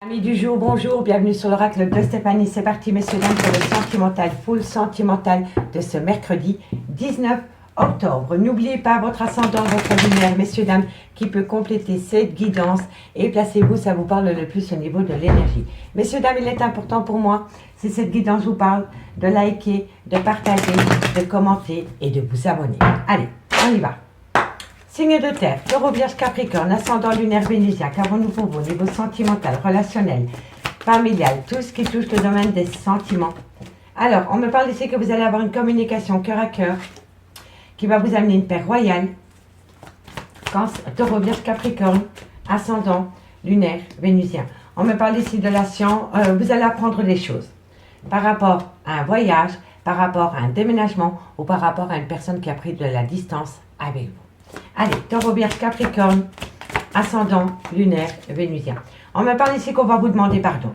Amis du jour, bonjour, bienvenue sur l'oracle de Stéphanie. C'est parti, messieurs, dames, pour le sentimental, full sentimental de ce mercredi 19 octobre. N'oubliez pas votre ascendant, votre lumière, messieurs, dames, qui peut compléter cette guidance. Et placez-vous, ça vous parle le plus au niveau de l'énergie. Messieurs, dames, il est important pour moi, si cette guidance vous parle, de liker, de partager, de commenter et de vous abonner. Allez, on y va. Signe de terre, Taureau, Vierge, Capricorne, ascendant lunaire Vénusien, qu'avons-nous pour vous, niveau sentimental, relationnel, familial, tout ce qui touche le domaine des sentiments. Alors, on me parle ici que vous allez avoir une communication cœur à cœur qui va vous amener une paix royale. Taureau, Vierge, Capricorne, ascendant lunaire Vénusien. On me parle ici de la science, vous allez apprendre des choses par rapport à un voyage, par rapport à un déménagement ou par rapport à une personne qui a pris de la distance avec vous. Allez, Taureau, Vierge, Capricorne, ascendant lunaire Vénusien. On me parle ici qu'on va vous demander pardon.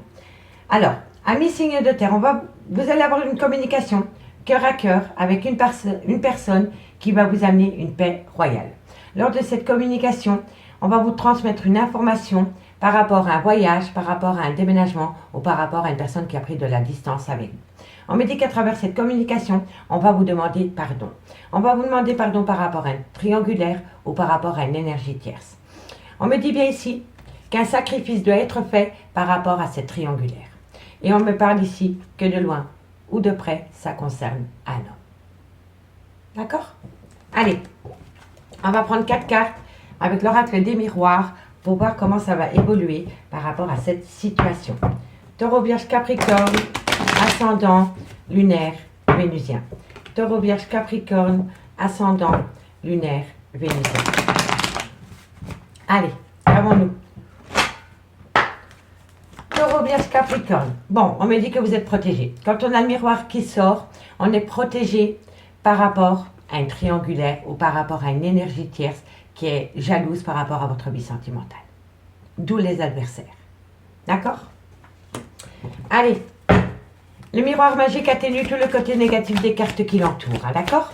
Alors, amis signe de terre, vous allez avoir une communication cœur à cœur avec une personne qui va vous amener une paix royale. Lors de cette communication, on va vous transmettre une information par rapport à un voyage, par rapport à un déménagement ou par rapport à une personne qui a pris de la distance avec vous. On me dit qu'à travers cette communication, on va vous demander pardon. On va vous demander pardon par rapport à un triangulaire ou par rapport à une énergie tierce. On me dit bien ici qu'un sacrifice doit être fait par rapport à cette triangulaire. Et on me parle ici que de loin ou de près, ça concerne un homme. D'accord? Allez, on va prendre 4 cartes avec l'oracle des miroirs pour voir comment ça va évoluer par rapport à cette situation. Taureau, Vierge, Capricorne, ascendant lunaire Vénusien. Taureau, Vierge, Capricorne, ascendant lunaire Vénusien. Allez, avons-nous. Taureau, Vierge, Capricorne. Bon, on me dit que vous êtes protégé. Quand on a le miroir qui sort, on est protégé par rapport à un triangulaire ou par rapport à une énergie tierce qui est jalouse par rapport à votre vie sentimentale. D'où les adversaires. D'accord? Allez. Le miroir magique atténue tout le côté négatif des cartes qui l'entourent, hein, d'accord?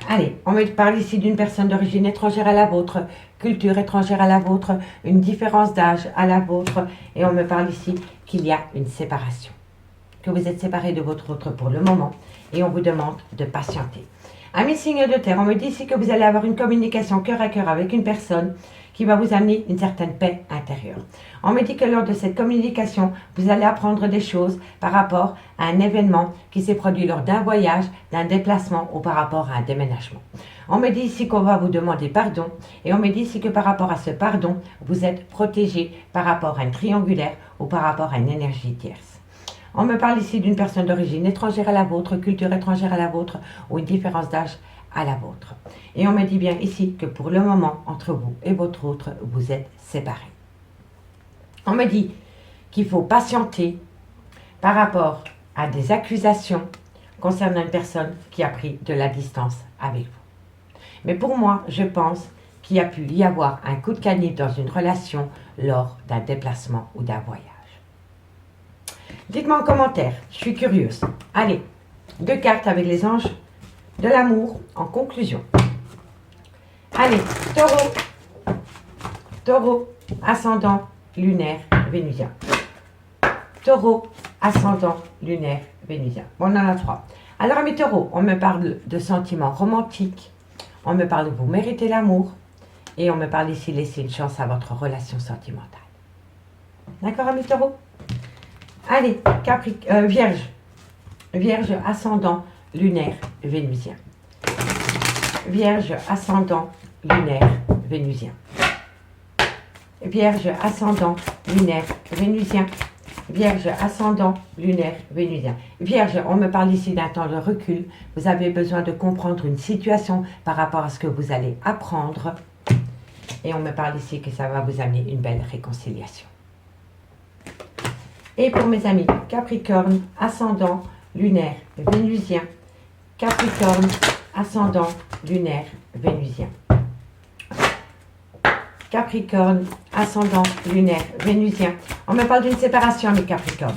Allez, on me parle ici d'une personne d'origine étrangère à la vôtre, culture étrangère à la vôtre, une différence d'âge à la vôtre, et on me parle ici qu'il y a une séparation, que vous êtes séparés de votre autre pour le moment, et on vous demande de patienter. Amis signe de terre, on me dit ici que vous allez avoir une communication cœur à cœur avec une personne qui va vous amener une certaine paix intérieure. On me dit que lors de cette communication, vous allez apprendre des choses par rapport à un événement qui s'est produit lors d'un voyage, d'un déplacement ou par rapport à un déménagement. On me dit ici qu'on va vous demander pardon et on me dit ici que par rapport à ce pardon, vous êtes protégé par rapport à un triangulaire ou par rapport à une énergie tierce. On me parle ici d'une personne d'origine étrangère à la vôtre, culture étrangère à la vôtre ou une différence d'âge à la vôtre. Et on me dit bien ici que pour le moment, entre vous et votre autre, vous êtes séparés. On me dit qu'il faut patienter par rapport à des accusations concernant une personne qui a pris de la distance avec vous. Mais pour moi, je pense qu'il y a pu y avoir un coup de canif dans une relation lors d'un déplacement ou d'un voyage. Dites-moi en commentaire, je suis curieuse. Allez, 2 cartes avec les anges de l'amour en conclusion. Allez, Taureau. Taureau, ascendant lunaire Vénusien. Taureau, ascendant lunaire Vénusien. Bon, on en a 3. Alors, mes taureaux, on me parle de sentiments romantiques. On me parle de vous méritez l'amour. Et on me parle ici laisser une chance à votre relation sentimentale. D'accord, mes taureaux? Allez, Vierge. Vierge, ascendant lunaire Vénusien. Vierge, ascendant lunaire Vénusien. Vierge, ascendant lunaire Vénusien. Vierge, ascendant lunaire Vénusien. Vierge, on me parle ici d'un temps de recul. Vous avez besoin de comprendre une situation par rapport à ce que vous allez apprendre. Et on me parle ici que ça va vous amener une belle réconciliation. Et pour mes amis, Capricorne, ascendant lunaire Vénusien. Capricorne, ascendant lunaire Vénusien. Capricorne, ascendant lunaire Vénusien. On me parle d'une séparation, mes Capricornes.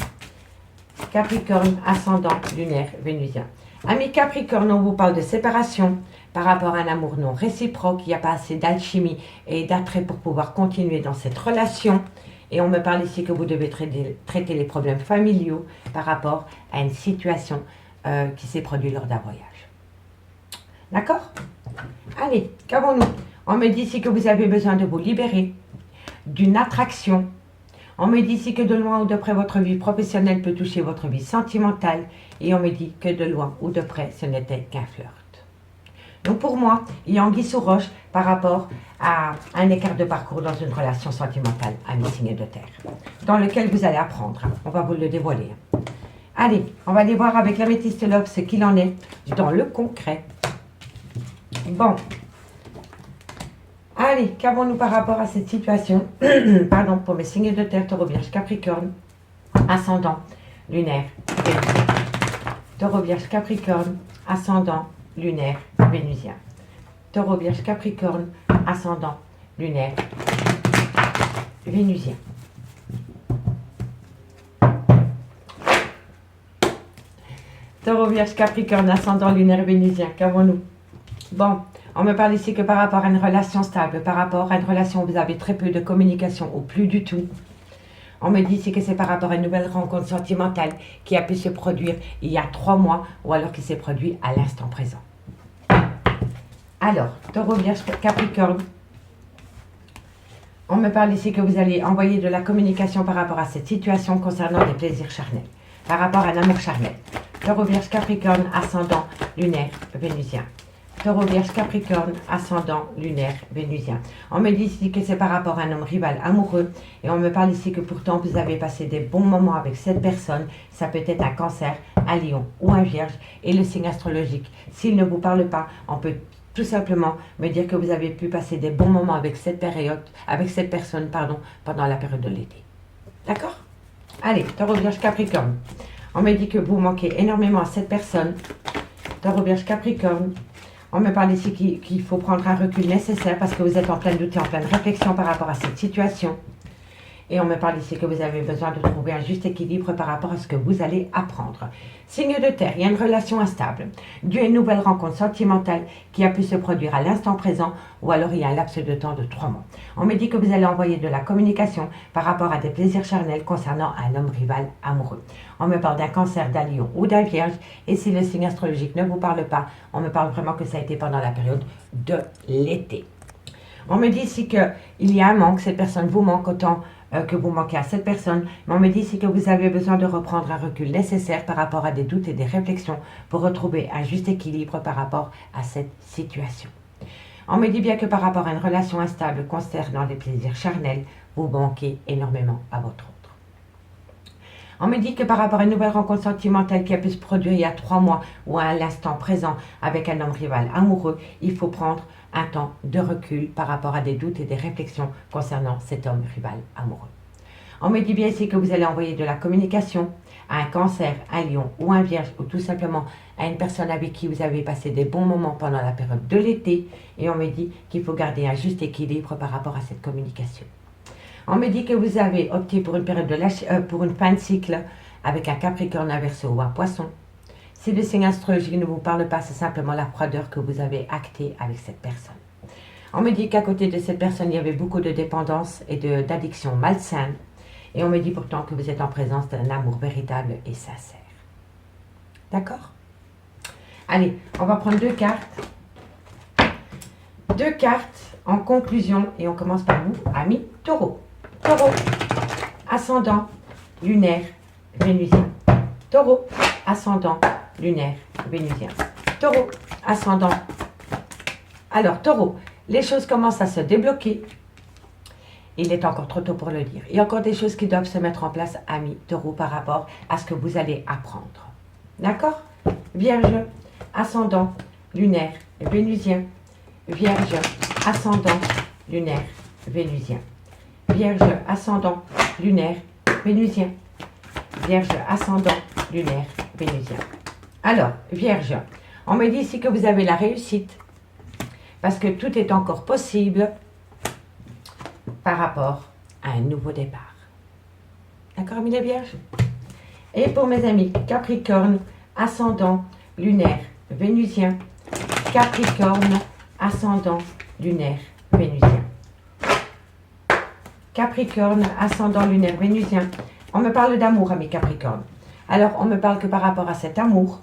Capricorne, ascendant lunaire Vénusien. Amis Capricorne, on vous parle de séparation par rapport à un amour non réciproque. Il n'y a pas assez d'alchimie et d'attrait pour pouvoir continuer dans cette relation. Et on me parle ici que vous devez traiter les problèmes familiaux par rapport à une situation qui s'est produite lors d'un voyage. D'accord? Allez, qu'avons-nous? On me dit ici que vous avez besoin de vous libérer d'une attraction. On me dit ici que de loin ou de près, votre vie professionnelle peut toucher votre vie sentimentale. Et on me dit que de loin ou de près, ce n'était qu'un flirt. Donc pour moi, il y a anguille sous roche par rapport à un écart de parcours dans une relation sentimentale, ami signe de terre, dans lequel vous allez apprendre. On va vous le dévoiler. Allez, on va aller voir avec l'améthyste love ce qu'il en est dans le concret. Bon. Allez, qu'avons-nous par rapport à cette situation? Pardon, pour mes signes de terre, taureau, vierge, capricorne, ascendant, lunaire, vénusien. Taureau, vierge, capricorne, ascendant, lunaire, vénusien. Taureau, vierge, capricorne, ascendant, lunaire, vénusien. Taureau, vierge, capricorne, ascendant, lunaire, vénusien. Qu'avons-nous? Bon, on me parle ici que par rapport à une relation stable, par rapport à une relation où vous avez très peu de communication ou plus du tout. On me dit ici que c'est par rapport à une nouvelle rencontre sentimentale qui a pu se produire il y a 3 mois ou alors qui s'est produit à l'instant présent. Alors, Taureau, Vierge, Capricorne, on me parle ici que vous allez envoyer de la communication par rapport à cette situation concernant des plaisirs charnels, par rapport à un amour charnel. Taureau, Vierge, Capricorne, ascendant, lunaire, vénusien. Taureau, Vierge, Capricorne, ascendant, lunaire, vénusien. On me dit ici que c'est par rapport à un homme rival amoureux. Et on me parle ici que pourtant vous avez passé des bons moments avec cette personne. Ça peut être un cancer, un lion ou un vierge. Et le signe astrologique, s'il ne vous parle pas, on peut tout simplement me dire que vous avez pu passer des bons moments avec cette personne, pendant la période de l'été. D'accord? Allez, Taureau, Vierge, Capricorne. On me dit que vous manquez énormément à cette personne. Taureau, Vierge, Capricorne. On me parle ici qu'il faut prendre un recul nécessaire parce que vous êtes en plein doute et en pleine réflexion par rapport à cette situation. Et on me parle ici que vous avez besoin de trouver un juste équilibre par rapport à ce que vous allez apprendre. Signe de terre, il y a une relation instable, due à une nouvelle rencontre sentimentale qui a pu se produire à l'instant présent ou alors il y a un laps de temps de 3 mois. On me dit que vous allez envoyer de la communication par rapport à des plaisirs charnels concernant un homme rival amoureux. On me parle d'un cancer, d'un lion ou d'un vierge et si le signe astrologique ne vous parle pas, on me parle vraiment que ça a été pendant la période de l'été. On me dit ici qu'il y a un manque, cette personne vous manque autant que vous manquez à cette personne, mais on me dit ici que vous avez besoin de reprendre un recul nécessaire par rapport à des doutes et des réflexions pour retrouver un juste équilibre par rapport à cette situation. On me dit bien que par rapport à une relation instable concernant les plaisirs charnels, vous manquez énormément à votre autre. On me dit que par rapport à une nouvelle rencontre sentimentale qui a pu se produire il y a 3 mois ou à l'instant présent avec un homme rival amoureux, il faut prendre un temps de recul par rapport à des doutes et des réflexions concernant cet homme rival amoureux. On me dit bien ici que vous allez envoyer de la communication à un cancer, un lion ou un vierge ou tout simplement à une personne avec qui vous avez passé des bons moments pendant la période de l'été et on me dit qu'il faut garder un juste équilibre par rapport à cette communication. On me dit que vous avez opté pour une période pour une fin de cycle avec un Capricorne, un Verseau ou un Poisson. Si le signe astrologique ne vous parle pas, c'est simplement la froideur que vous avez actée avec cette personne. On me dit qu'à côté de cette personne, il y avait beaucoup de dépendance et d'addiction malsaine. Et on me dit pourtant que vous êtes en présence d'un amour véritable et sincère. D'accord? Allez, on va prendre 2 cartes. 2 cartes en conclusion et on commence par vous, amis Taureau. Taureau, ascendant, lunaire, vénusien. Taureau, ascendant, lunaire, vénusien. Taureau, ascendant. Alors, Taureau, les choses commencent à se débloquer. Il est encore trop tôt pour le dire. Il y a encore des choses qui doivent se mettre en place, amis Taureau, par rapport à ce que vous allez apprendre. D'accord? Vierge, ascendant, lunaire, vénusien. Vierge, ascendant, lunaire, vénusien. Vierge, ascendant, lunaire, vénusien. Vierge, ascendant, lunaire, vénusien. Alors, Vierge, on me dit ici que vous avez la réussite parce que tout est encore possible par rapport à un nouveau départ. D'accord, amis les Vierges? Et pour mes amis Capricorne, ascendant, lunaire, vénusien. Capricorne, ascendant, lunaire, vénusien. Capricorne, ascendant lunaire vénusien. On me parle d'amour à mes Capricornes. Alors, on me parle que par rapport à cet amour,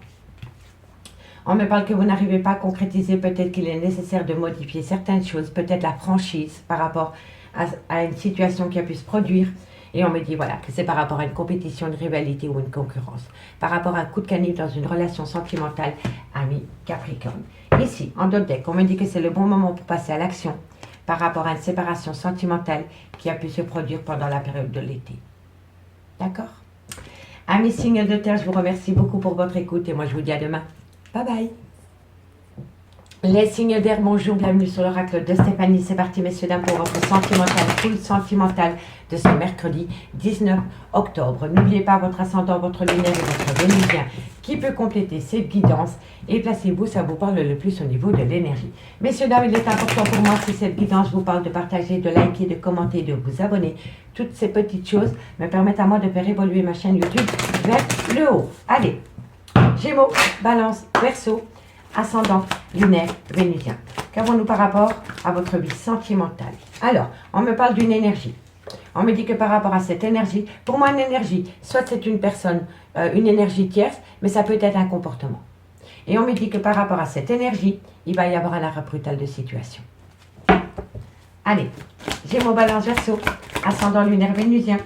on me parle que vous n'arrivez pas à concrétiser, peut-être qu'il est nécessaire de modifier certaines choses, peut-être la franchise par rapport à une situation qui a pu se produire. Et on me dit voilà que c'est par rapport à une compétition, une rivalité ou une concurrence. Par rapport à un coup de canif dans une relation sentimentale, ami Capricorne. Ici, en dot deck, on me dit que c'est le bon moment pour passer à l'action par rapport à une séparation sentimentale qui a pu se produire pendant la période de l'été. D'accord? Amis signes de terre, je vous remercie beaucoup pour votre écoute et moi je vous dis à demain. Bye bye. Les signes d'air, bonjour, bienvenue sur l'oracle de Stéphanie. C'est parti messieurs dames pour votre sentimental, full sentimental de ce mercredi 19 octobre. N'oubliez pas votre ascendant, votre lunaire et votre vénusien qui peut compléter cette guidance. Et placez-vous, ça vous parle le plus au niveau de l'énergie. Messieurs dames, il est important pour moi si cette guidance vous parle de partager, de liker, de commenter, de vous abonner. Toutes ces petites choses me permettent à moi de faire évoluer ma chaîne YouTube vers le haut. Allez, Gémeaux, Balance, Verseau, ascendant, lunaire, vénusien. Qu'avons-nous par rapport à votre vie sentimentale? Alors, on me parle d'une énergie. On me dit que par rapport à cette énergie, pour moi une énergie, soit c'est une personne, une énergie tierce, mais ça peut être un comportement. Et on me dit que par rapport à cette énergie, il va y avoir un arrêt brutal de situation. Allez, Gémeaux, Balance, Verseau, ascendant, lunaire, vénusien.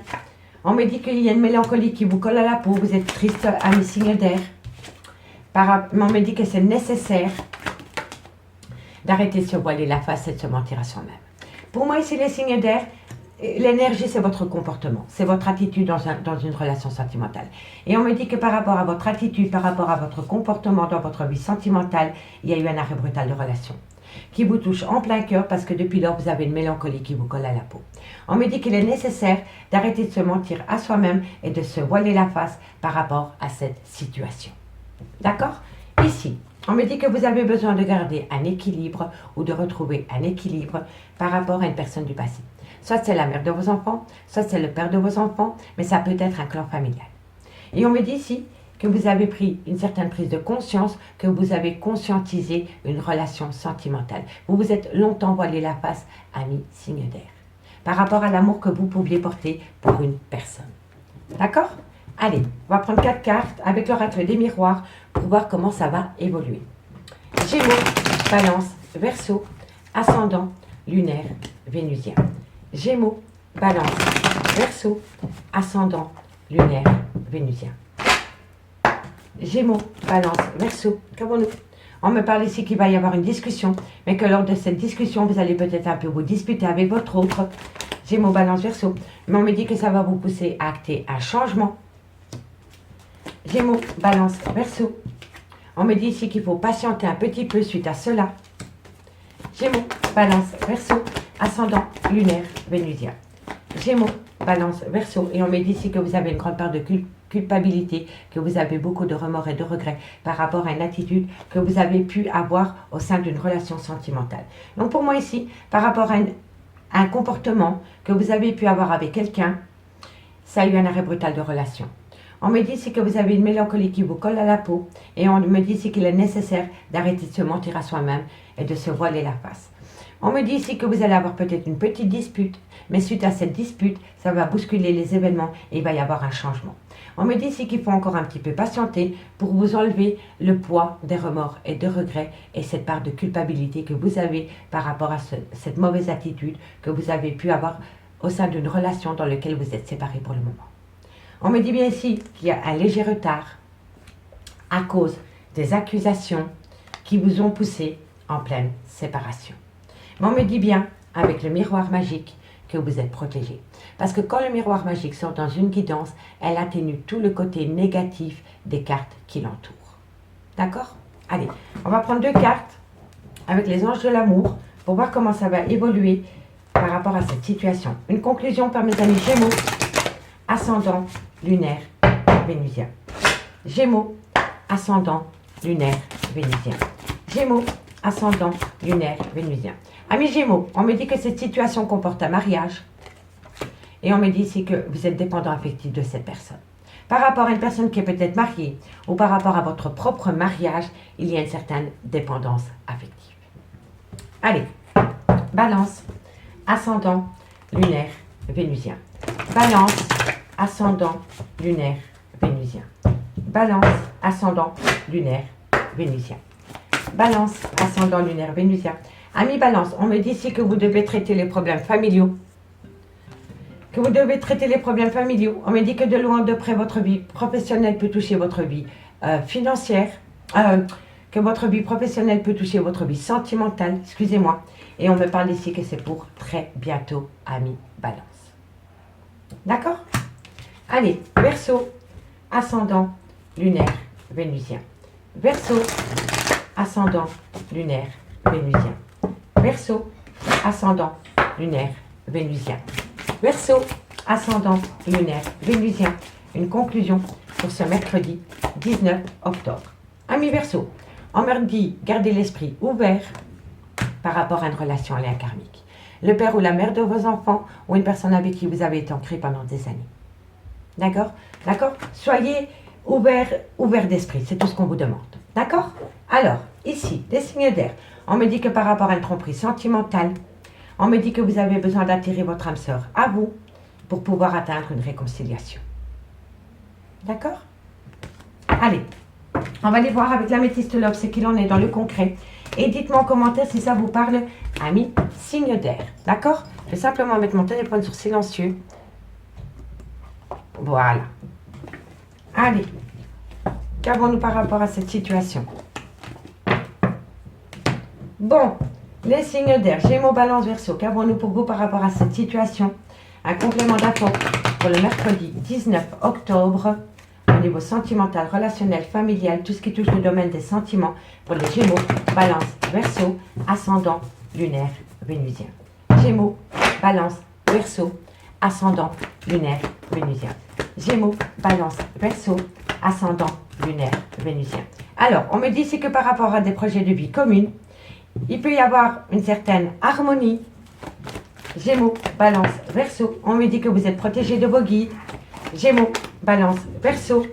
On me dit qu'il y a une mélancolie qui vous colle à la peau, vous êtes triste, amis signes d'air. On me dit que c'est nécessaire d'arrêter de se voiler la face et de se mentir à soi-même. Pour moi, ici, les signes d'air, l'énergie, c'est votre comportement, c'est votre attitude dans une relation sentimentale. Et on me dit que par rapport à votre attitude, par rapport à votre comportement dans votre vie sentimentale, il y a eu un arrêt brutal de relation qui vous touche en plein cœur parce que depuis lors, vous avez une mélancolie qui vous colle à la peau. On me dit qu'il est nécessaire d'arrêter de se mentir à soi-même et de se voiler la face par rapport à cette situation. D'accord? Ici, on me dit que vous avez besoin de garder un équilibre ou de retrouver un équilibre par rapport à une personne du passé. Soit c'est la mère de vos enfants, soit c'est le père de vos enfants, mais ça peut être un clan familial. Et on me dit ici que vous avez pris une certaine prise de conscience, que vous avez conscientisé une relation sentimentale. Vous vous êtes longtemps voilé la face, ami signe d'air, par rapport à l'amour que vous pouviez porter pour une personne. D'accord? Allez, on va prendre 4 cartes avec l'oracle des miroirs pour voir comment ça va évoluer. Gémeaux, Balance, Verseau, ascendant, lunaire, vénusien. Gémeaux, Balance, Verseau, ascendant, lunaire, vénusien. Gémeaux, Balance, Verseau, qu'avons-nous? On me parle ici qu'il va y avoir une discussion, mais que lors de cette discussion, vous allez peut-être un peu vous disputer avec votre autre. Gémeaux, Balance, Verseau. Mais on me dit que ça va vous pousser à acter un changement. Gémeaux, Balance, Verseau. On me dit ici qu'il faut patienter un petit peu suite à cela. Gémeaux, Balance, Verseau, ascendant, lunaire, vénusien. Gémeaux, Balance, Verseau. Et on me dit ici que vous avez une grande part de culpabilité, que vous avez beaucoup de remords et de regrets par rapport à une attitude que vous avez pu avoir au sein d'une relation sentimentale. Donc pour moi ici, par rapport à un comportement que vous avez pu avoir avec quelqu'un, ça a eu un arrêt brutal de relation. On me dit ici que vous avez une mélancolie qui vous colle à la peau et on me dit ici qu'il est nécessaire d'arrêter de se mentir à soi-même et de se voiler la face. On me dit ici que vous allez avoir peut-être une petite dispute, mais suite à cette dispute, ça va bousculer les événements et il va y avoir un changement. On me dit ici qu'il faut encore un petit peu patienter pour vous enlever le poids des remords et de regrets et cette part de culpabilité que vous avez par rapport à cette mauvaise attitude que vous avez pu avoir au sein d'une relation dans laquelle vous êtes séparés pour le moment. On me dit bien ici qu'il y a un léger retard à cause des accusations qui vous ont poussé en pleine séparation. Mais on me dit bien, avec le miroir magique, que vous êtes protégé. Parce que quand le miroir magique sort dans une guidance, elle atténue tout le côté négatif des cartes qui l'entourent. D'accord? Allez, on va prendre 2 cartes avec les anges de l'amour pour voir comment ça va évoluer par rapport à cette situation. Une conclusion par mes amis Gémeaux, ascendant, lunaire, vénusien. Gémeaux, ascendant, lunaire, vénusien. Gémeaux, ascendant, lunaire, vénusien. Amis Gémeaux, on me dit que cette situation comporte un mariage et on me dit ici que vous êtes dépendant affectif de cette personne. Par rapport à une personne qui est peut-être mariée ou par rapport à votre propre mariage, il y a une certaine dépendance affective. Allez, Balance, ascendant, lunaire, vénusien. Balance, ascendant lunaire vénusien. Balance, ascendant lunaire vénusien. Balance, ascendant lunaire vénusien. Ami Balance, on me dit ici que vous devez traiter les problèmes familiaux. On me dit que de loin de près, votre vie professionnelle peut toucher votre vie financière. Que votre vie professionnelle peut toucher votre vie sentimentale. Excusez-moi. Et on me parle ici que c'est pour très bientôt, ami Balance. D'accord? Allez, Verseau, ascendant lunaire vénusien. Verseau, ascendant lunaire vénusien. Verseau, ascendant lunaire vénusien. Verseau, ascendant lunaire vénusien. Une conclusion pour ce mercredi 19 octobre. Ami Verseau, on me dit gardez l'esprit ouvert par rapport à une relation lien karmique. Le père ou la mère de vos enfants ou une personne avec qui vous avez été ancré pendant des années. D'accord? D'accord? Soyez ouverts d'esprit, c'est tout ce qu'on vous demande. D'accord? Alors, ici, des signes d'air. On me dit que par rapport à une tromperie sentimentale, on me dit que vous avez besoin d'attirer votre âme sœur à vous pour pouvoir atteindre une réconciliation. D'accord? Allez, on va aller voir avec l'améthyste love ce qu'il en est dans le concret. Et dites-moi en commentaire si ça vous parle, amis, signe d'air. D'accord? Je vais simplement mettre mon téléphone sur silencieux. Voilà. Allez, qu'avons-nous par rapport à cette situation? Bon, les signes d'air, Gémeaux, Balance, Verseau, qu'avons-nous pour vous par rapport à cette situation? Un complément d'info pour le mercredi 19 octobre au niveau sentimental, relationnel, familial, tout ce qui touche le domaine des sentiments pour les Gémeaux, Balance, Verseau, ascendant, lunaire, vénusien. Gémeaux, Balance, Verseau, ascendant, lunaire, vénusien. Gémeaux, Balance, Verseau, ascendant, lunaire, vénusien. Alors, on me dit ici que par rapport à des projets de vie communs, il peut y avoir une certaine harmonie. Gémeaux, Balance, Verseau. On me dit que vous êtes protégé de vos guides. Gémeaux, Balance, Verseau.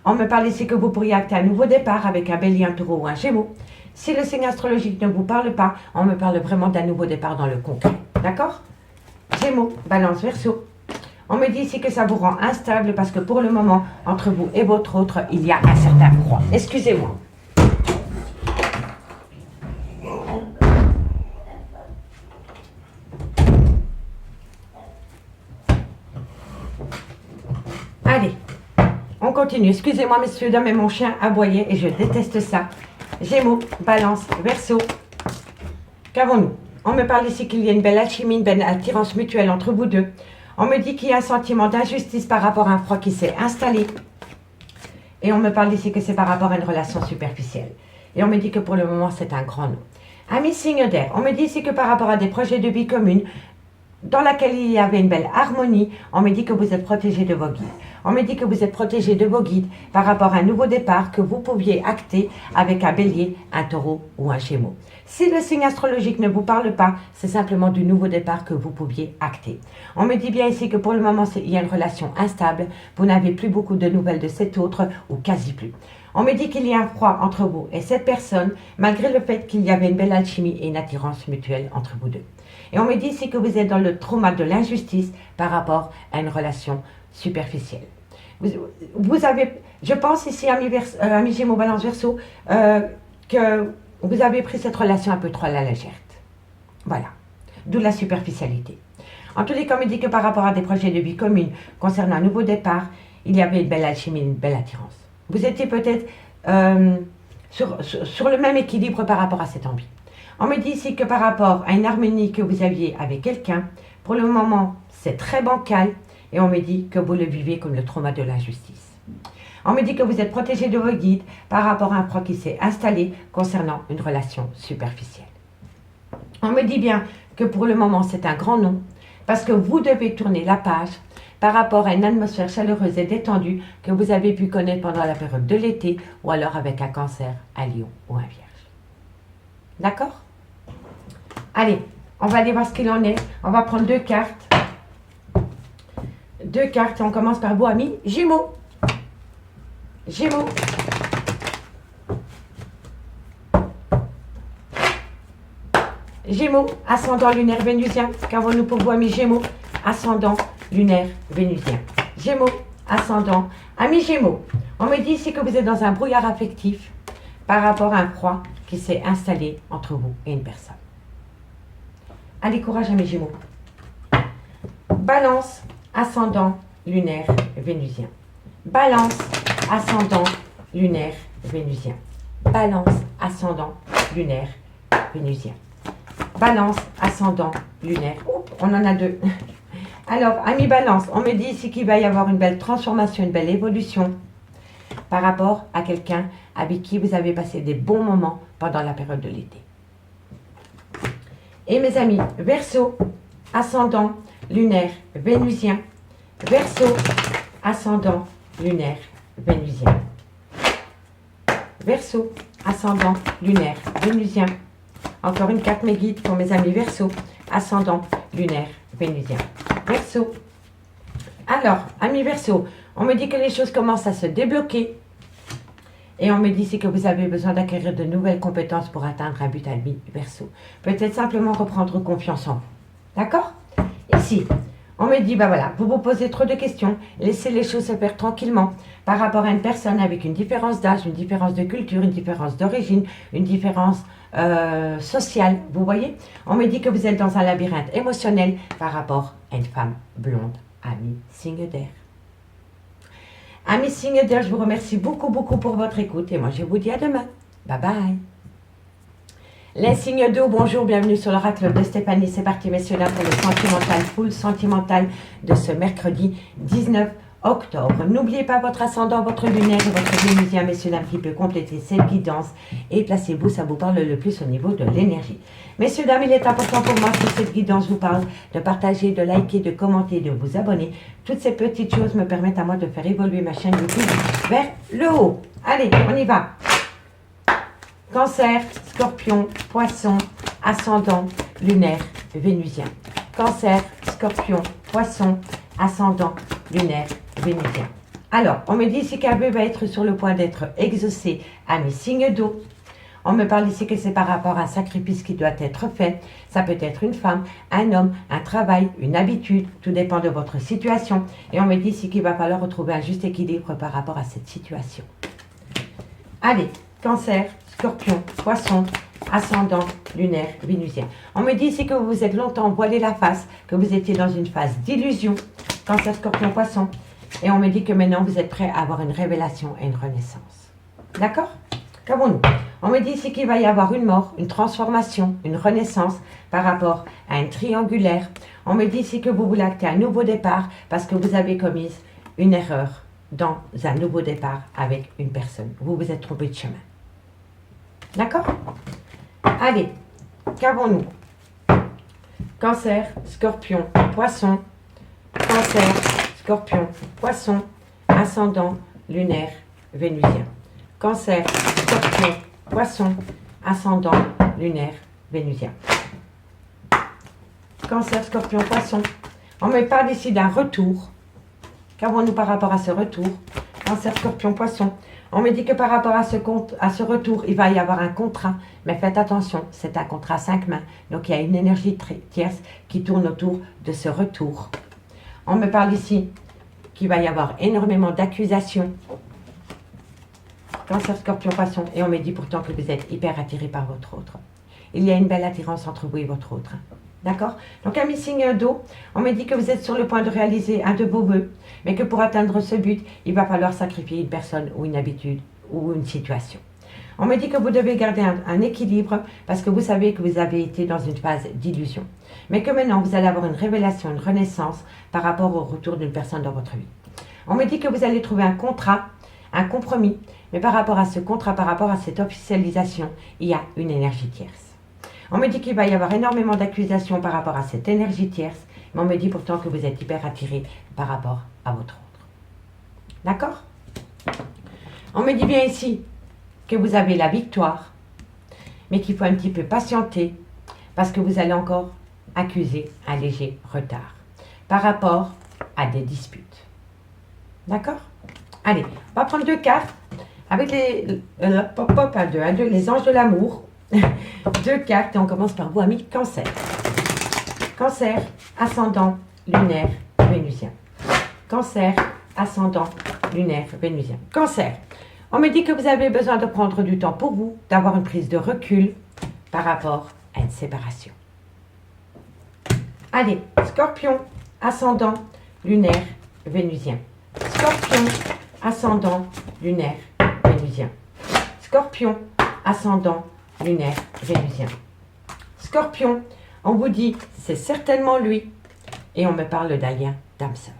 On me parle ici que vous pourriez acter un nouveau départ avec un Bélier, un Taureau ou un Gémeaux. Si le signe astrologique ne vous parle pas, on me parle vraiment d'un nouveau départ dans le concret. D'accord? Gémeaux, Balance, Verseau. On me dit ici que ça vous rend instable parce que pour le moment, entre vous et votre autre, il y a un certain froid. Excusez-moi. Allez, on continue. Excusez-moi, messieurs, dames, mais mon chien aboyait et je déteste ça. Gémeaux, Balance, Verseau. Qu'avons-nous? On me parle ici qu'il y a une belle alchimie, une belle attirance mutuelle entre vous deux. On me dit qu'il y a un sentiment d'injustice par rapport à un froid qui s'est installé. Et on me parle ici que c'est par rapport à une relation superficielle. Et on me dit que pour le moment, c'est un grand non. Amis signe d'air, on me dit ici que par rapport à des projets de vie communes, dans laquelle il y avait une belle harmonie, on me dit que vous êtes protégé de vos guides. On me dit que vous êtes protégé de vos guides par rapport à un nouveau départ que vous pouviez acter avec un Bélier, un Taureau ou un Gémeaux. Si le signe astrologique ne vous parle pas, c'est simplement du nouveau départ que vous pouviez acter. On me dit bien ici que pour le moment, il y a une relation instable. Vous n'avez plus beaucoup de nouvelles de cet autre ou quasi plus. On me dit qu'il y a un froid entre vous et cette personne, malgré le fait qu'il y avait une belle alchimie et une attirance mutuelle entre vous deux. Et on me dit ici que vous êtes dans le trauma de l'injustice par rapport à une relation superficielle. Vous avez, je pense ici, amis Gémeaux, Balance, Verseau, que vous avez pris cette relation un peu trop à la légère. Voilà, d'où la superficialité. En tous les cas, on me dit que par rapport à des projets de vie communs concernant un nouveau départ, il y avait une belle alchimie, une belle attirance. Vous étiez peut-être sur le même équilibre par rapport à cette envie. On me dit ici que par rapport à une harmonie que vous aviez avec quelqu'un, pour le moment, c'est très bancal et on me dit que vous le vivez comme le trauma de l'injustice. On me dit que vous êtes protégé de vos guides par rapport à un froid qui s'est installé concernant une relation superficielle. On me dit bien que pour le moment, c'est un grand non parce que vous devez tourner la page par rapport à une atmosphère chaleureuse et détendue que vous avez pu connaître pendant la période de l'été ou alors avec un Cancer, un Lion ou un Vierge. D'accord? Allez, on va aller voir ce qu'il en est. On va prendre deux cartes. Deux cartes. On commence par vous, amis. Gémeaux. Gémeaux. Gémeaux. Ascendant lunaire vénusien. Qu'avons-nous pour vous, amis Gémeaux? ascendant lunaire vénusien. Gémeaux, ascendant, amis Gémeaux. On me dit ici que vous êtes dans un brouillard affectif par rapport à un froid qui s'est installé entre vous et une personne. Allez, courage amis Gémeaux. Balance, ascendant, lunaire, vénusien. Balance, ascendant, lunaire, vénusien. Balance, ascendant, lunaire, vénusien. Balance, ascendant, lunaire. Oups, on en a deux. Alors, amis Balance, on me dit ici qu'il va y avoir une belle transformation, une belle évolution par rapport à quelqu'un avec qui vous avez passé des bons moments pendant la période de l'été. Et mes amis, Verseau, ascendant, lunaire, vénusien. Verseau, ascendant, lunaire, vénusien. Verseau, ascendant, lunaire, vénusien. Encore une carte mes guides pour mes amis Verseau, ascendant, lunaire, vénusien. Verseau. Alors, amis Verseau, on me dit que les choses commencent à se débloquer. Et on me dit ici que vous avez besoin d'acquérir de nouvelles compétences pour atteindre un but, amis Verseau. Peut-être simplement reprendre confiance en vous. D'accord? Ici, on me dit, bah voilà, vous vous posez trop de questions, laissez les choses se faire tranquillement par rapport à une personne avec une différence d'âge, une différence de culture, une différence d'origine, une différence sociale, vous voyez. On me dit que vous êtes dans un labyrinthe émotionnel par rapport à une femme blonde, amie signe d'air. Amis signe d'air, je vous remercie beaucoup pour votre écoute et moi je vous dis à demain. Bye bye. Les signes d'eau, bonjour, bienvenue sur l'oracle de Stéphanie. C'est parti messieurs là pour le sentimental, full sentimental de ce mercredi 19 octobre. N'oubliez pas votre ascendant, votre lunaire et votre vénusien, messieurs dames, qui peut compléter cette guidance. Et placez-vous, ça vous parle le plus au niveau de l'énergie. Messieurs dames, il est important pour moi que cette guidance vous parle de partager, de liker, de commenter, de vous abonner. Toutes ces petites choses me permettent à moi de faire évoluer ma chaîne YouTube vers le haut. Allez, on y va. Cancer, Scorpion, Poisson, ascendant, lunaire, vénusien. Cancer, Scorpion, Poisson, ascendant, lunaire, vénusien. Alors, on me dit ici qu'un vœu va être sur le point d'être exaucé à mes signes d'eau. On me parle ici que c'est par rapport à un sacrifice qui doit être fait. Ça peut être une femme, un homme, un travail, une habitude. Tout dépend de votre situation. Et on me dit ici qu'il va falloir retrouver un juste équilibre par rapport à cette situation. Allez, Cancer, Scorpion, Poisson, ascendant, lunaire, vénusien. On me dit ici que vous vous êtes longtemps voilé la face, que vous étiez dans une phase d'illusion. Cancer, Scorpion, Poisson. Et on me dit que maintenant vous êtes prêt à avoir une révélation et une renaissance. D'accord? Qu'avons-nous? On me dit ici qu'il va y avoir une mort, une transformation, une renaissance par rapport à un triangulaire. On me dit ici que vous voulez acter un nouveau départ parce que vous avez commis une erreur dans un nouveau départ avec une personne. Vous vous êtes trompé de chemin. D'accord? Allez, qu'avons-nous? Cancer, Scorpion, Poisson. Cancer, Scorpion, Poisson, ascendant, lunaire, vénusien. Cancer, Scorpion, Poisson, ascendant, lunaire, vénusien. Cancer, Scorpion, Poisson. On me parle ici d'un retour. Qu'avons-nous par rapport à ce retour? Cancer, Scorpion, Poisson. On me dit que par rapport à ce retour, il va y avoir un contrat. Mais faites attention, c'est un contrat à 5 mains. Donc il y a une énergie tierce qui tourne autour de ce retour. On me parle ici qu'il va y avoir énormément d'accusations. Cancer, Scorpion, Poisson. Et on me dit pourtant que vous êtes hyper attiré par votre autre. Il y a une belle attirance entre vous et votre autre. D'accord? Donc, un signe d'eau, on me dit que vous êtes sur le point de réaliser un de vos vœux, mais que pour atteindre ce but, il va falloir sacrifier une personne ou une habitude ou une situation. On me dit que vous devez garder un équilibre parce que vous savez que vous avez été dans une phase d'illusion. Mais que maintenant, vous allez avoir une révélation, une renaissance par rapport au retour d'une personne dans votre vie. On me dit que vous allez trouver un contrat, un compromis, mais par rapport à ce contrat, par rapport à cette officialisation, il y a une énergie tierce. On me dit qu'il va y avoir énormément d'accusations par rapport à cette énergie tierce, mais on me dit pourtant que vous êtes hyper attiré par rapport à votre autre. D'accord? On me dit bien ici que vous avez la victoire, mais qu'il faut un petit peu patienter parce que vous allez encore accuser un léger retard par rapport à des disputes. D'accord? Allez, on va prendre 2 cartes avec les les anges de l'amour. 2 cartes et on commence par vous, amis Cancer. Cancer, ascendant, lunaire, vénusien. Cancer, ascendant, lunaire, vénusien. Cancer, on me dit que vous avez besoin de prendre du temps pour vous, d'avoir une prise de recul par rapport à une séparation. Allez, Scorpion, ascendant, lunaire, vénusien. Scorpion, ascendant, lunaire, vénusien. Scorpion, ascendant, lunaire, vénusien. Scorpion, on vous dit, c'est certainement lui, et on me parle d'un lien d'âme sœur.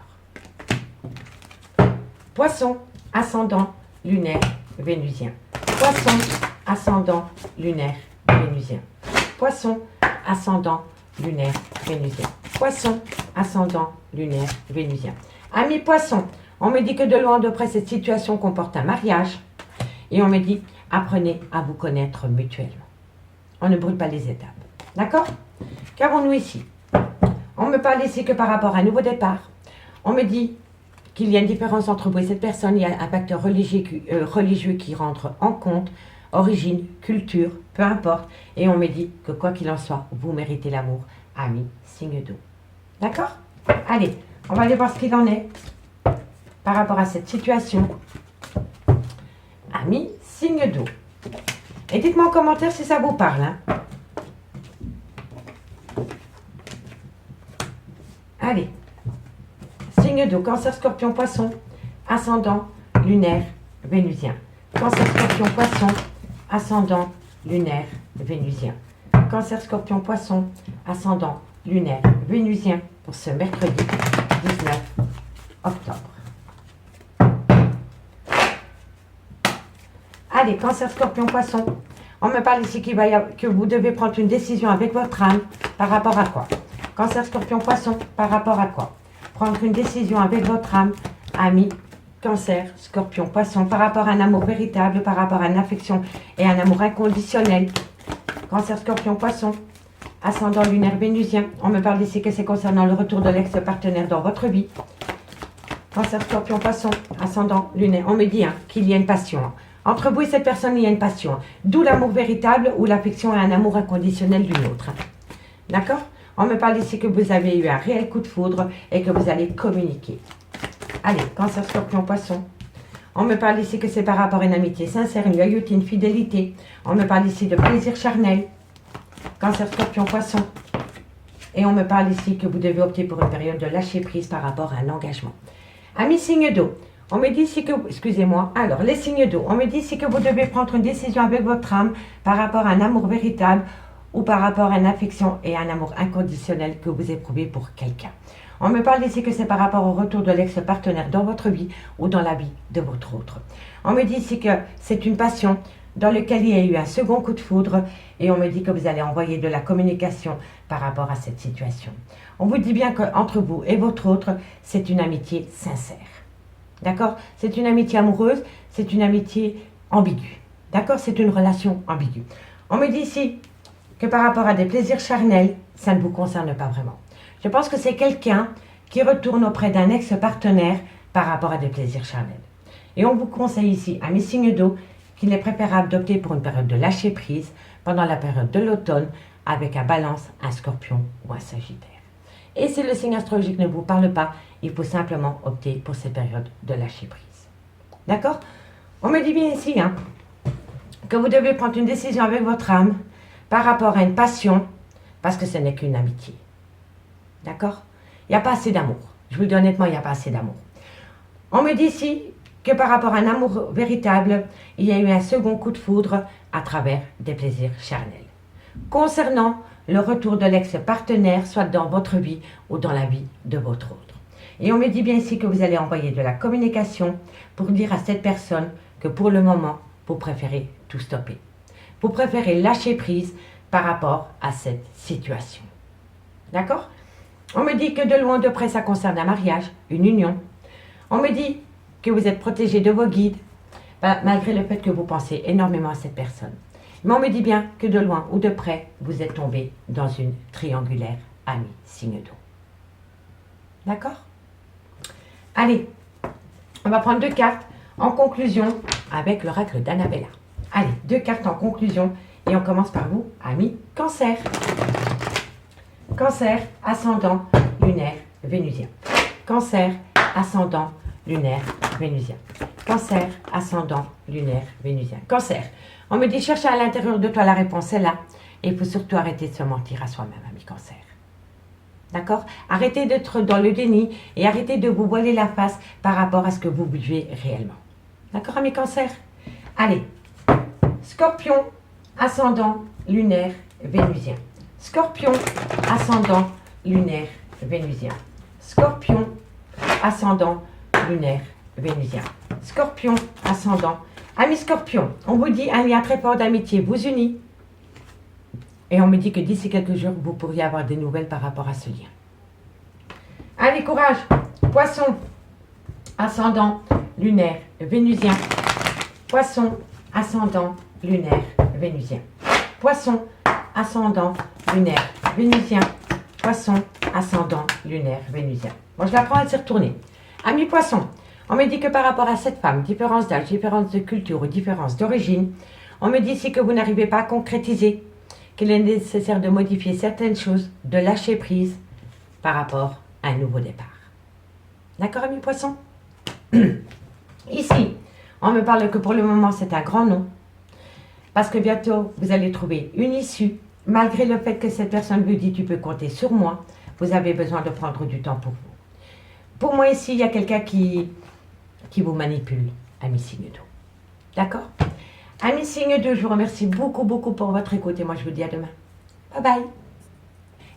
Poisson, ascendant, lunaire, vénusien. Poisson, ascendant, lunaire, vénusien. Poisson, ascendant, lunaire, vénusien. Poisson, ascendant, lunaire, vénusien. Amis poissons, on me dit que de loin de près cette situation comporte un mariage, et on me dit, apprenez à vous connaître mutuellement. On ne brûle pas les étapes. D'accord? Qu'avons-nous ici? On me parle ici que par rapport à un nouveau départ, on me dit qu'il y a une différence entre vous et cette personne, il y a un facteur religieux qui rentre en compte, origine, culture, peu importe, et on me dit que quoi qu'il en soit, vous méritez l'amour, ami, signe d'eau. D'accord? Allez, on va aller voir ce qu'il en est par rapport à cette situation. Ami, signe d'eau. Et dites-moi en commentaire si ça vous parle. Hein. Allez. Signe d'eau, Cancer, Scorpion, Poisson, ascendant, lunaire, vénusien. Cancer, Scorpion, Poisson, ascendant, lunaire, vénusien. Cancer, Scorpion, Poisson, ascendant, lunaire, vénusien pour ce mercredi 19 octobre. Allez, Cancer, Scorpion, Poisson. On me parle ici que vous devez prendre une décision avec votre âme par rapport à quoi? Cancer, Scorpion, Poisson, par rapport à quoi? Prendre une décision avec votre âme, ami, Cancer, Scorpion, Poisson, par rapport à un amour véritable, par rapport à une affection et un amour inconditionnel. Cancer, Scorpion, Poisson, ascendant lunaire vénusien. On me parle ici que c'est concernant le retour de l'ex-partenaire dans votre vie. Cancer, Scorpion, Poisson, ascendant lunaire. On me dit qu'il y a une passion. Entre vous et cette personne, il y a une passion. D'où l'amour véritable ou l'affection et un amour inconditionnel d'une autre. D'accord? On me parle ici que vous avez eu un réel coup de foudre et que vous allez communiquer. Allez, Cancer, Scorpion, Poisson. On me parle ici que c'est par rapport à une amitié sincère, une loyauté, une fidélité. On me parle ici de plaisir charnel. Cancer, Scorpion, Poisson. Et on me parle ici que vous devez opter pour une période de lâcher prise par rapport à un engagement. Amis signes d'eau. On me dit ici que, excusez-moi, alors les signes d'eau, on me dit ici que vous devez prendre une décision avec votre âme par rapport à un amour véritable ou par rapport à une affection et un amour inconditionnel que vous éprouvez pour quelqu'un. On me parle ici que c'est par rapport au retour de l'ex-partenaire dans votre vie ou dans la vie de votre autre. On me dit ici que c'est une passion dans laquelle il y a eu un second coup de foudre et on me dit que vous allez envoyer de la communication par rapport à cette situation. On vous dit bien qu'entre vous et votre autre, c'est une amitié sincère. D'accord? C'est une amitié amoureuse, c'est une amitié ambiguë. D'accord? C'est une relation ambiguë. On me dit ici que par rapport à des plaisirs charnels, ça ne vous concerne pas vraiment. Je pense que c'est quelqu'un qui retourne auprès d'un ex-partenaire par rapport à des plaisirs charnels. Et on vous conseille ici, amis signes d'eau, qu'il est préférable d'opter pour une période de lâcher prise pendant la période de l'automne avec un Balance, un Scorpion ou un Sagittaire. Et si le signe astrologique ne vous parle pas, il faut simplement opter pour cette période de lâcher prise. D'accord? On me dit bien ici que vous devez prendre une décision avec votre âme par rapport à une passion, parce que ce n'est qu'une amitié. D'accord? Il n'y a pas assez d'amour. Je vous le dis honnêtement, il n'y a pas assez d'amour. On me dit ici que par rapport à un amour véritable, il y a eu un second coup de foudre à travers des plaisirs charnels. Concernant le retour de l'ex-partenaire, soit dans votre vie ou dans la vie de votre autre. Et on me dit bien ici que vous allez envoyer de la communication pour dire à cette personne que pour le moment, vous préférez tout stopper. Vous préférez lâcher prise par rapport à cette situation. D'accord? On me dit que de loin de près, ça concerne un mariage, une union. On me dit que vous êtes protégé de vos guides, malgré le fait que vous pensez énormément à cette personne. Mais on me dit bien que de loin ou de près, vous êtes tombé dans une triangulaire amie signe d'eau. D'accord? Allez, on va prendre 2 cartes en conclusion avec l'oracle d'Annabella. Allez, 2 cartes en conclusion et on commence par vous, ami Cancer. Cancer, ascendant, lunaire, vénusien. Cancer, ascendant lunaire vénusien. Cancer, ascendant lunaire vénusien. Cancer, on me dit cherche à l'intérieur de toi, la réponse est là. Et il faut surtout arrêter de se mentir à soi-même, ami Cancer. D'accord? Arrêtez d'être dans le déni et arrêtez de vous voiler la face par rapport à ce que vous vivez réellement. D'accord, ami Cancer? Allez, Scorpion, ascendant lunaire vénusien. Scorpion, ascendant lunaire vénusien. Scorpion, ascendant lunaire vénusien. Scorpion, ascendant. Ami Scorpion, on vous dit un lien très fort d'amitié vous unit. Et on me dit que d'ici quelques jours, vous pourriez avoir des nouvelles par rapport à ce lien. Allez, courage. Poisson, ascendant lunaire vénusien. Poisson, ascendant lunaire vénusien. Poisson, ascendant lunaire vénusien. Poisson, ascendant lunaire vénusien. Bon, je la prends, elle s'est retournée. Ami Poisson, on me dit que par rapport à cette femme, différence d'âge, différence de culture ou différence d'origine, on me dit ici que vous n'arrivez pas à concrétiser, qu'il est nécessaire de modifier certaines choses, de lâcher prise par rapport à un nouveau départ. D'accord, ami Poisson? Ici, on me parle que pour le moment, c'est un grand non. Parce que bientôt, vous allez trouver une issue. Malgré le fait que cette personne vous dit « tu peux compter sur moi », vous avez besoin de prendre du temps pour vous. Pour moi, ici, il y a quelqu'un qui vous manipule, ami signe d'eau. D'accord? Amis signes 2, je vous remercie beaucoup pour votre écoute et moi je vous dis à demain. Bye bye.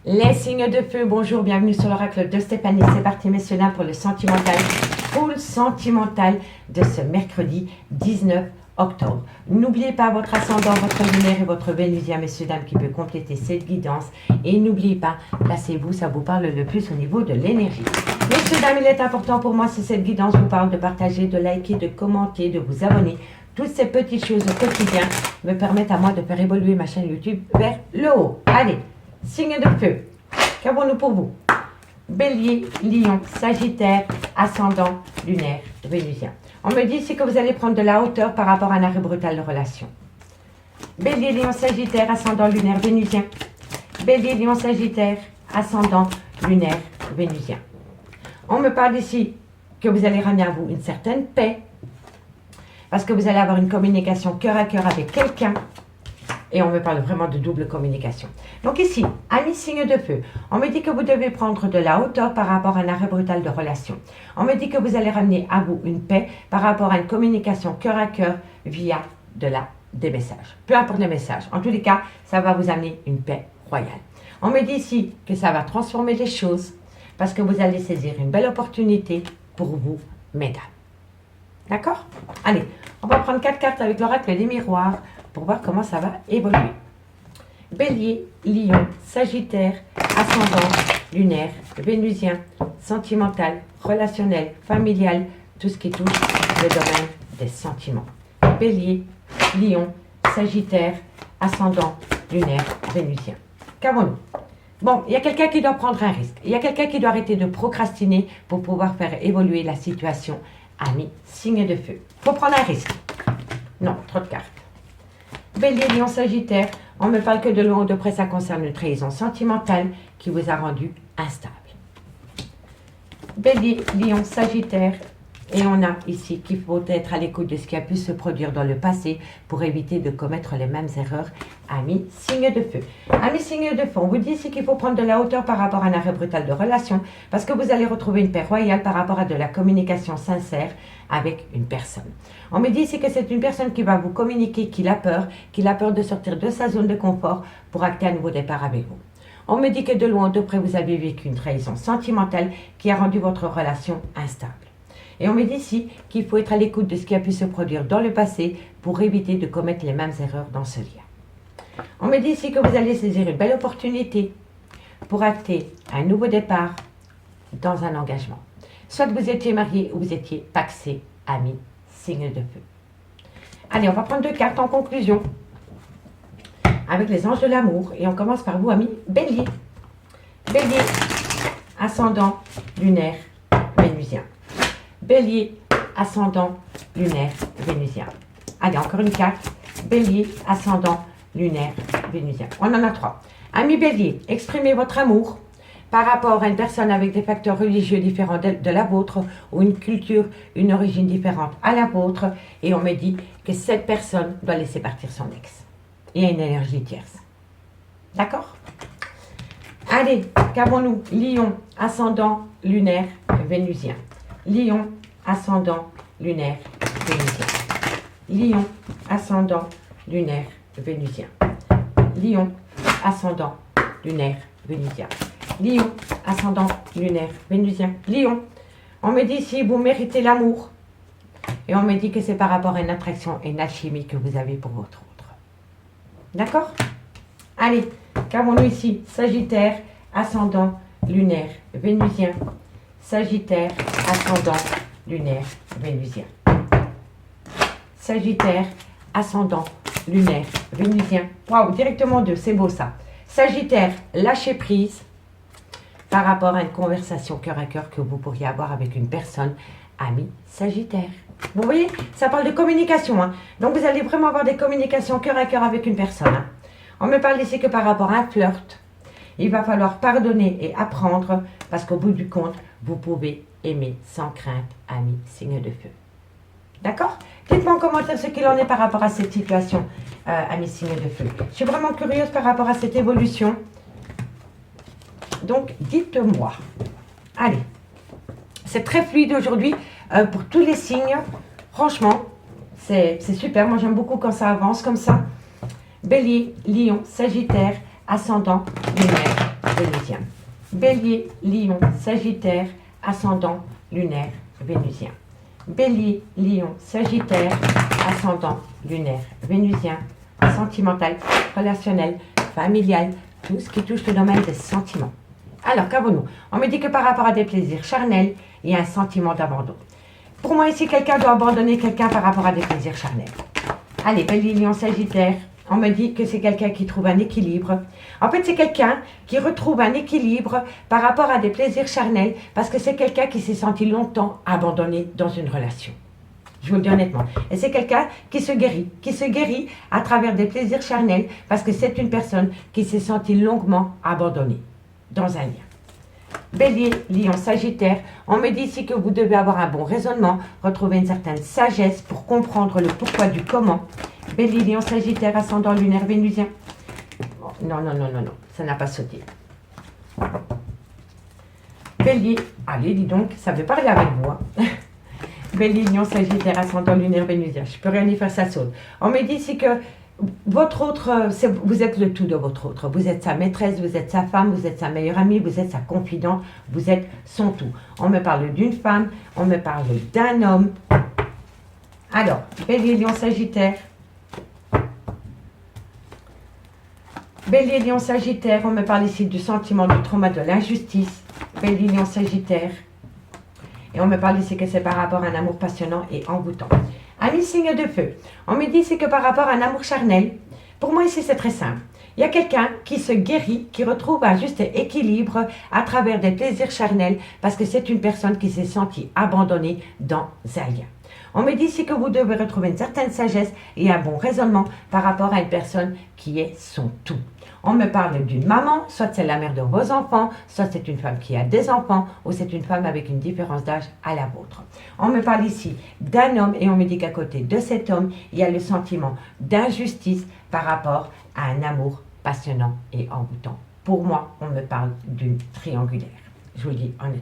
Les signes de feu, bonjour, bienvenue sur l'oracle de Stéphanie. C'est parti messieurs dames pour le sentimental, full sentimental de ce mercredi 19 octobre. N'oubliez pas votre ascendant, votre lunaire et votre vénusien, messieurs dames, qui peut compléter cette guidance. Et n'oubliez pas, placez-vous, ça vous parle le plus au niveau de l'énergie. Messieurs dames, il est important pour moi, si cette guidance vous parle, de partager, de liker, de commenter, de vous abonner. Toutes ces petites choses au quotidien me permettent à moi de faire évoluer ma chaîne YouTube vers le haut. Allez, signe de feu. Qu'avons-nous pour vous? Bélier, Lion, Sagittaire, ascendant, lunaire, vénusien. On me dit ici que vous allez prendre de la hauteur par rapport à un arrêt brutal de relation. Bélier, Lion, Sagittaire, ascendant, lunaire, vénusien. Bélier, Lion, Sagittaire, ascendant, lunaire, vénusien. On me parle ici que vous allez ramener à vous une certaine paix. Parce que vous allez avoir une communication cœur à cœur avec quelqu'un. Et on me parle vraiment de double communication. Donc ici, amis signe de feu, on me dit que vous devez prendre de la hauteur par rapport à un arrêt brutal de relation. On me dit que vous allez ramener à vous une paix par rapport à une communication cœur à cœur via des messages. Peu importe les messages. En tous les cas, ça va vous amener une paix royale. On me dit ici que ça va transformer les choses parce que vous allez saisir une belle opportunité pour vous, mesdames. D'accord? Allez, on va prendre 4 cartes avec l'oracle des miroirs pour voir comment ça va évoluer. Bélier, Lion, Sagittaire, ascendant, lunaire, vénusien, sentimental, relationnel, familial, tout ce qui touche le domaine des sentiments. Bélier, Lion, Sagittaire, ascendant, lunaire, vénusien. Qu'avons-nous? Bon, il y a quelqu'un qui doit prendre un risque. Il y a quelqu'un qui doit arrêter de procrastiner pour pouvoir faire évoluer la situation. Amis, signe de feu. Faut prendre un risque. Non, trop de cartes. Bélier, Lion, Sagittaire, on me parle que de loin ou de près, ça concerne une trahison sentimentale qui vous a rendu instable. Bélier, Lion, Sagittaire, et on a ici qu'il faut être à l'écoute de ce qui a pu se produire dans le passé pour éviter de commettre les mêmes erreurs. Amis, signe de feu. Amis, signe de feu, on vous dit ici qu'il faut prendre de la hauteur par rapport à un arrêt brutal de relation parce que vous allez retrouver une paix royale par rapport à de la communication sincère avec une personne. On me dit ici que c'est une personne qui va vous communiquer qu'il a peur de sortir de sa zone de confort pour acter un nouveau départ avec vous. On me dit que de loin ou de près, vous avez vécu une trahison sentimentale qui a rendu votre relation instable. Et on me dit ici qu'il faut être à l'écoute de ce qui a pu se produire dans le passé pour éviter de commettre les mêmes erreurs dans ce lien. On me dit ici que vous allez saisir une belle opportunité pour acter un nouveau départ dans un engagement. Soit vous étiez marié ou vous étiez paxé, ami, signe de feu. Allez, on va prendre 2 cartes en conclusion avec les anges de l'amour. Et on commence par vous, ami Bélier. Bélier, ascendant, lunaire, vénusien. Bélier, ascendant, lunaire, vénusien. Allez, encore une carte. Bélier, ascendant, lunaire, vénusien. On en a 3. Ami Bélier, exprimez votre amour. par rapport à une personne avec des facteurs religieux différents de la vôtre ou une culture, une origine différente à la vôtre. Et on me dit que cette personne doit laisser partir son ex. Il y a une énergie tierce. D'accord? Allez, qu'avons-nous? Lion, ascendant lunaire vénusien. Lion, ascendant lunaire vénusien. Lion, ascendant lunaire vénusien. Lion, ascendant lunaire vénusien. Lion, ascendant lunaire vénusien. Lion, on me dit si vous méritez l'amour. Et on me dit que c'est par rapport à une attraction et une alchimie que vous avez pour votre autre. D'accord? Allez, qu'avons-nous ici? Sagittaire, ascendant lunaire vénusien. Sagittaire, ascendant lunaire vénusien. Sagittaire, ascendant lunaire vénusien. Waouh, directement 2, c'est beau ça. Sagittaire, lâcher prise par rapport à une conversation cœur à cœur que vous pourriez avoir avec une personne, ami Sagittaire. Vous voyez, ça parle de communication. Hein. Donc vous allez vraiment avoir des communications cœur à cœur avec une personne. Hein. On me parle ici que par rapport à un flirt, il va falloir pardonner et apprendre parce qu'au bout du compte, vous pouvez aimer sans crainte, ami signe de feu. D'accord? Dites-moi en commentaire ce qu'il en est par rapport à cette situation, ami signe de feu. Je suis vraiment curieuse par rapport à cette évolution. Donc, dites-moi. Allez. C'est très fluide aujourd'hui pour tous les signes. Franchement, c'est super. Moi, j'aime beaucoup quand ça avance comme ça. Bélier, Lion, Sagittaire, ascendant, lunaire, vénusien. Bélier, Lion, Sagittaire, ascendant, lunaire, vénusien. Bélier, Lion, Sagittaire, ascendant, lunaire, vénusien, sentimental, relationnel, familial, tout ce qui touche le domaine des sentiments. Alors, qu'avons-nous? On me dit que par rapport à des plaisirs charnels, il y a un sentiment d'abandon. Pour moi, ici, quelqu'un doit abandonner quelqu'un par rapport à des plaisirs charnels. Allez, Bélier, Lion, Sagittaire, on me dit que c'est quelqu'un qui trouve un équilibre. En fait, c'est quelqu'un qui retrouve un équilibre par rapport à des plaisirs charnels parce que c'est quelqu'un qui s'est senti longtemps abandonné dans une relation. Je vous le dis honnêtement. Et c'est quelqu'un qui se guérit à travers des plaisirs charnels parce que c'est une personne qui s'est sentie longuement abandonnée dans un lien. Bélier, Lion, Sagittaire, on me dit ici que vous devez avoir un bon raisonnement, retrouver une certaine sagesse pour comprendre le pourquoi du comment. Bélier, Lion, Sagittaire, ascendant lunaire vénusien. Non, ça n'a pas sauté. Bélier, allez, dis donc, ça veut parler avec vous. Hein. Bélier, Lion, Sagittaire, ascendant lunaire vénusien. Je peux rien y faire, ça saute. On me dit ici que votre autre, vous êtes le tout de votre autre. Vous êtes sa maîtresse, vous êtes sa femme, vous êtes sa meilleure amie, vous êtes sa confidente, vous êtes son tout. On me parle d'une femme, on me parle d'un homme. Alors, Bélier, Lion, Sagittaire. Bélier, Lion, Sagittaire, on me parle ici du sentiment du trauma de l'injustice. Bélier, Lion, Sagittaire. Et on me parle ici que c'est par rapport à un amour passionnant et envoûtant. Ami signe de feu, on me dit c'est que par rapport à un amour charnel, pour moi ici c'est très simple. Il y a quelqu'un qui se guérit, qui retrouve un juste équilibre à travers des plaisirs charnels parce que c'est une personne qui s'est sentie abandonnée dans un lien. On me dit ici que vous devez retrouver une certaine sagesse et un bon raisonnement par rapport à une personne qui est son tout. On me parle d'une maman, soit c'est la mère de vos enfants, soit c'est une femme qui a des enfants, ou c'est une femme avec une différence d'âge à la vôtre. On me parle ici d'un homme et on me dit qu'à côté de cet homme, il y a le sentiment d'injustice par rapport à un amour passionnant et envoûtant. Pour moi, on me parle d'une triangulaire. Je vous le dis honnêtement.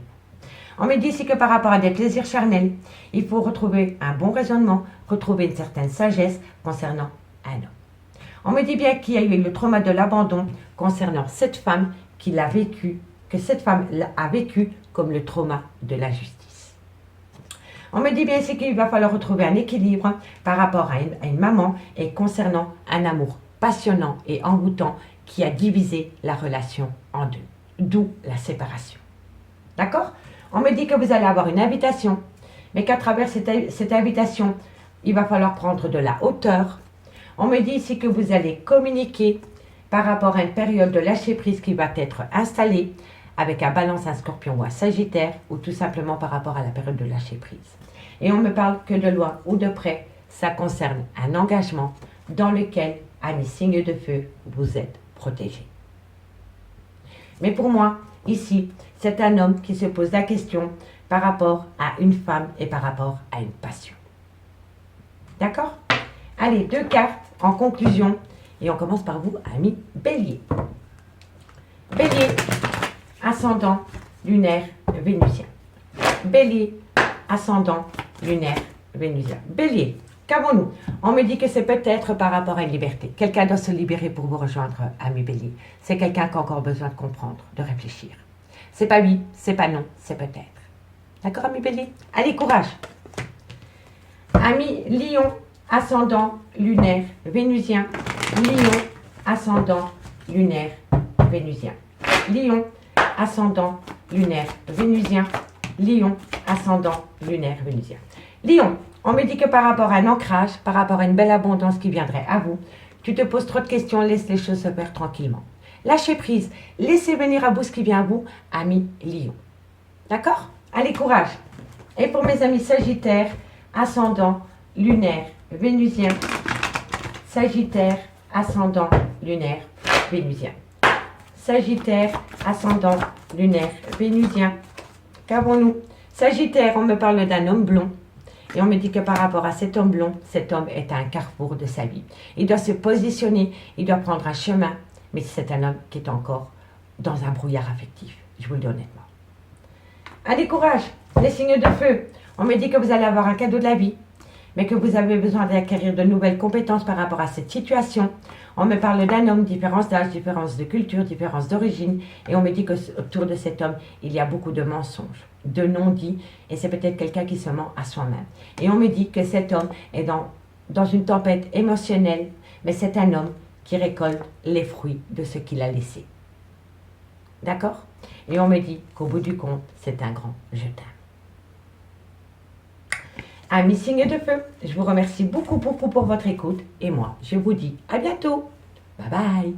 On me dit ici que par rapport à des plaisirs charnels, il faut retrouver un bon raisonnement, retrouver une certaine sagesse concernant un homme. On me dit bien qu'il y a eu le trauma de l'abandon concernant cette femme qui l'a vécu, que cette femme a vécu comme le trauma de l'injustice. On me dit bien ici qu'il va falloir retrouver un équilibre par rapport à une maman et concernant un amour passionnant et envoûtant qui a divisé la relation en deux, d'où la séparation. D'accord? On me dit que vous allez avoir une invitation, mais qu'à travers cette invitation, il va falloir prendre de la hauteur. On me dit ici que vous allez communiquer par rapport à une période de lâcher-prise qui va être installée avec un balance, un scorpion ou un sagittaire, ou tout simplement par rapport à la période de lâcher-prise. Et on me parle que de loin ou de près, ça concerne un engagement dans lequel, amis signes de feu, vous êtes protégés. Mais pour moi, Ici, c'est un homme qui se pose la question par rapport à une femme et par rapport à une passion. D'accord? Allez, 2 cartes en conclusion. Et on commence par vous, ami Bélier. Bélier, ascendant lunaire vénusien. Bélier, ascendant lunaire vénusien. Bélier, qu'avons-nous? On me dit que c'est peut-être par rapport à une liberté. Quelqu'un doit se libérer pour vous rejoindre, ami Bélier. C'est quelqu'un qui a encore besoin de comprendre, de réfléchir. C'est pas oui, c'est pas non, c'est peut-être. D'accord, ami Bélier? Allez, courage. Ami Lion, ascendant lunaire vénusien. Lion, ascendant lunaire vénusien. Lion, ascendant lunaire vénusien. Lion, ascendant lunaire vénusien. Lion, on me dit que par rapport à un ancrage, par rapport à une belle abondance qui viendrait à vous, tu te poses trop de questions, laisse les choses se faire tranquillement. Lâchez prise, laissez venir à vous ce qui vient à vous, ami Lion. D'accord? Allez, courage. Et pour mes amis Sagittaires, ascendant lunaire vénusien. Sagittaire, ascendant lunaire vénusien. Sagittaire, ascendant lunaire vénusien. Qu'avons-nous? Sagittaire, on me parle d'un homme blond. Et on me dit que par rapport à cet homme blond, cet homme est à un carrefour de sa vie. Il doit se positionner, il doit prendre un chemin, mais c'est un homme qui est encore dans un brouillard affectif. Je vous le dis honnêtement. Allez, courage, les signes de feu. On me dit que vous allez avoir un cadeau de la vie, mais que vous avez besoin d'acquérir de nouvelles compétences par rapport à cette situation. On me parle d'un homme, différence d'âge, différence de culture, différence d'origine, et on me dit que autour de cet homme, il y a beaucoup de mensonges, de non-dits, et c'est peut-être quelqu'un qui se ment à soi-même. Et on me dit que cet homme est dans une tempête émotionnelle, mais c'est un homme qui récolte les fruits de ce qu'il a laissé. D'accord? Et on me dit qu'au bout du compte, c'est un grand je t'aime. Amis signes de feu, je vous remercie beaucoup pour votre écoute et moi, je vous dis à bientôt. Bye bye.